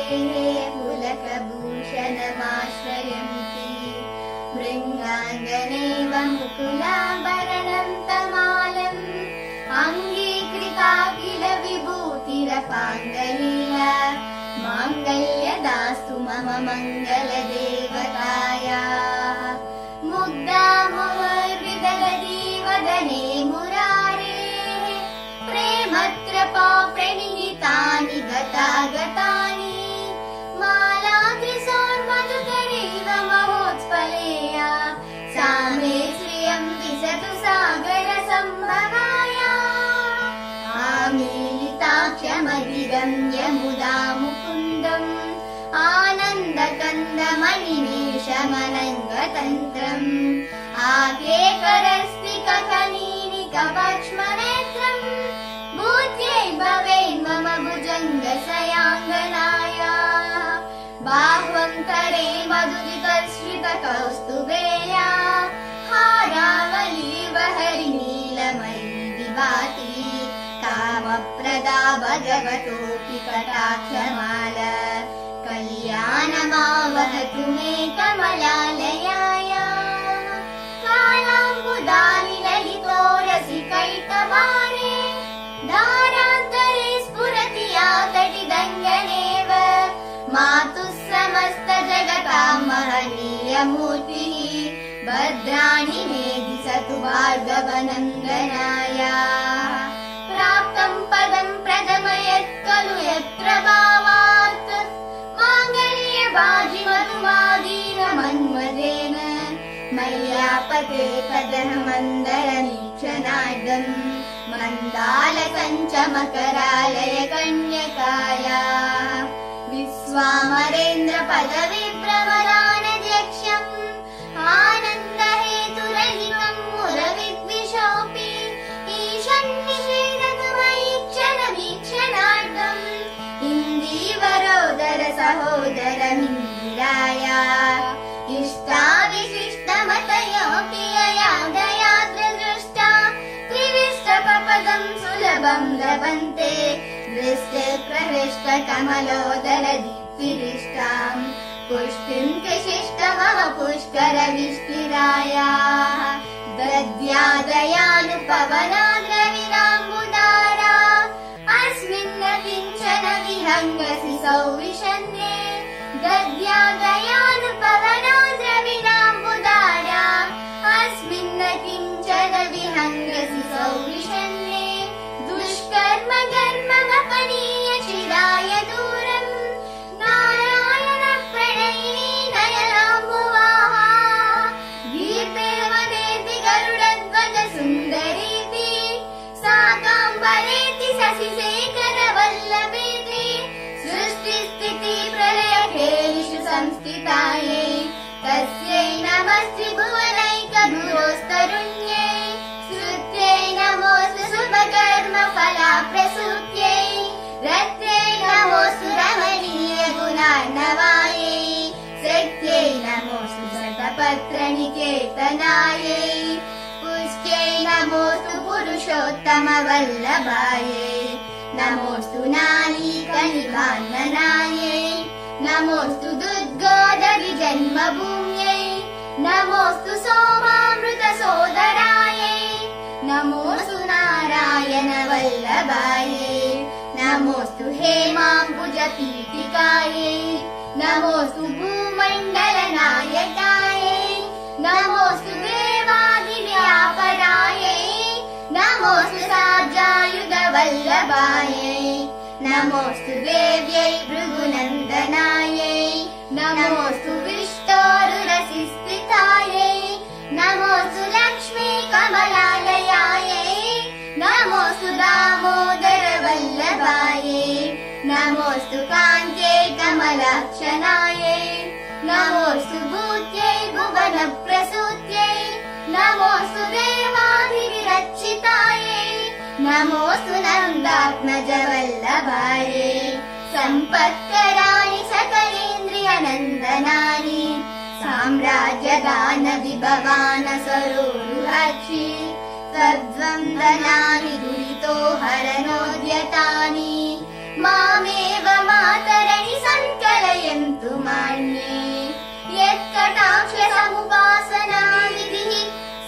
पुलकभूषणमाश्रयन्ति भृङ्गाङ्गनेव मुकुलाभरणं तमालम् अङ्गीकृता किल विभूतिरपाङ्गलीला माङ्गल्यदास्तु मम मङ्गलदेवतायाः मुग्धा मुहुर्विदधती वदने मुरारेः प्रेमत्रपा प्रणिहितानि गतागतानि मालाद्रिसोर्मधुकरैव महोत्स्फलेया सा मे श्रियं दिशतु सागरसम्भवाया आमीलिताक्षमधिगम्य मुदा मुकुन्दम् आनन्दकन्दमणिमेषमनङ्गतन्त्रम् आकेकरस्तिकखनीनिकपक्ष्मनेत्रम् भूत्यै भवेन्मम भुजङ्गशयाङ्गनाया बाह्वं करे मधुरितश्रितकौस्तुभेया हारावली वहरिनीलमयी विभाति कामप्रदा भगवतोऽपि कटाक्षमाल कल्याणमावहतु मे कमलालयाया कालाम्बुदानि ललितोरसिकैटभारे धारान्तरे स्फुरति या तटिदङ्गनेव मातुः समस्तजगतां महनीयमूर्तिः भद्राणि मे दिशतु भार्गवनन्दनाया प्राप्तं पदं प्रथमयत् खलु यत्र भावात् माङ्गल्यभाजिमधुमादीनमन्मदेन मय्यापते कदहमन्दरमीक्षणार्धम् मन्दालकञ्चमकरालय कन्यकाया विश्वामरेन्द्रपदविभ्रमरानध्यक्षम् आनन्दहेतुरहितं मुरविद्विषोऽपि ईशन्निषेधतु मयि क्षणवीक्षणार्धम् इन्दीवरोदर सहोदरमिन्दिराया इष्टाविशिष्टमतयोऽपि यया दयाद्रदृष्टा त्रिविष्टपपदं सुलभं लभन्ते दृष्टिप्रहृष्टकमलोदर दीप्तिरिष्टाम् पुष्टिं कृशिष्टमव पुष्करविष्टिरायाः दद्यादयानुपवनाद्रविणाम्बुदारा अस्मिन्न किञ्चन विहङ्गसि सौविशन्ये दद्यादयानुपवनाद्रविणाम्बुदारा अस्मिन्न किञ्चन विहङ्गसि सौविशन्ये दुष्कर्म कर्ममपनीय चिराय दूरम् नारायण प्रणयिनी नयनाम्बुवाहा गीर्देवदेति गरुडध्वज सुन्दरीति साकाम्बरेति शशिशेखरवल्लभेति सृष्टिस्थिति प्रलयखेलिषु संस्थितायै तस्यै नमस्त्रिभुवनैकगुरोस्तरुण्यै स्तुत्यै नमोऽस्तु शुभकर्मफलाप्रसूत्यै रत्यै नमोऽस्तु रमणीयगुणार्णवायै शक्त्यै नमोऽस्तु शतपत्रनिकेतनायै पुष्ट्यै नमोऽस्तु पुरुषोत्तमवल्लभायै नमोऽस्तु नालीकनिकाननायै नमोऽस्तु दुर्गोदरिजन्मभूम्यै नमोऽस्तु सोमामृतसोदरायै नमोऽस्तु नारायणवल्लभायै नमोऽस्तु हेमाम्बुजपीठिकायै नमोऽस्तु भूमण्डलनायकायै नमोऽस्तु देवादिव्यापरायै नमोऽस्तु सार्जायुधवल्लभायै नमोऽस्तु देव्यै भृगुनन्दनायै नमोऽस्तु विष्टोरुरसिस्थितायै नमोऽस्तु लक्ष्मी कमलालयायै नमोऽस्तु दामोदरवल्लभायै नमोऽस्तु कान्त्यै कमलाक्षणायै नमोऽस्तु भूत्यै भुवनप्रसूत्यै नमोऽस्तु देवादिविरक्षितायै नमोऽस्तु नन्दात्मजवल्लभायै सम्पत्कराणि सकलेन्द्रियनन्दनानि साम्राज्यदानविभवानसरोरुहर्षि तद्वन्दनानि दुरितो हरनोद्यतानि मामेव मातरणि सन्त नित्यमुपासनानिधिः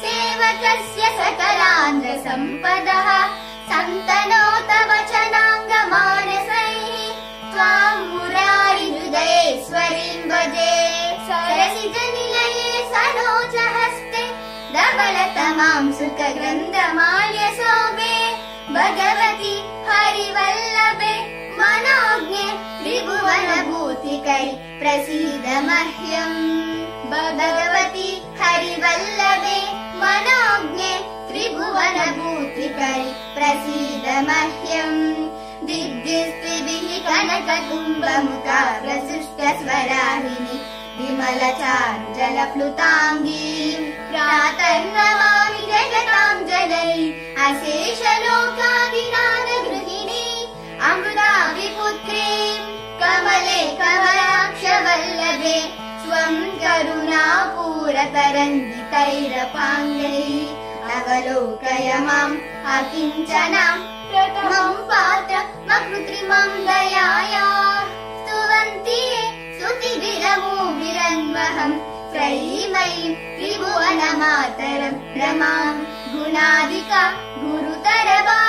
सेवकस्य सकलान्द्रसम्पदः सन्तनोत वचनाङ्गमानसैः त्वां मुरारिहृदयेश्वरीं भजे सरसिजनिलये सरोजहस्ते धवलतमां सुखगन्धमाल्यशोभे भगवति हरिवल्लभे मनोज्ञे त्रिभुवनभूतिकरि प्रसीद मह्यम् भगवति हरिवल्लभे मनोज्ञे त्रिभुवनभूतिकरि प्रसीद मह्यम् दिग्दिस्त्रिभिः कनककुम्भमुखा प्रसृष्टस्वराहिनि विमलचारुजलप्लुताङ्गीं प्रातर्नमामि जगतां जननी अशेषलोकादिनाथगृहिणी अमृताभिपुत्रीं कमले कमलाक्षवल्लभे स्वं करुणापूरतरङ्गितैरपाङ्गैः अवलोकय माम् अकिञ्चनां प्रथमं पात्रमकृत्रिमं दयाया स्तुवन्ति स्तुतिभिरमूभिरन्वहं त्रयीमयीं त्रिभुवनमातरं रमां गुणाधिका गुरुतरवा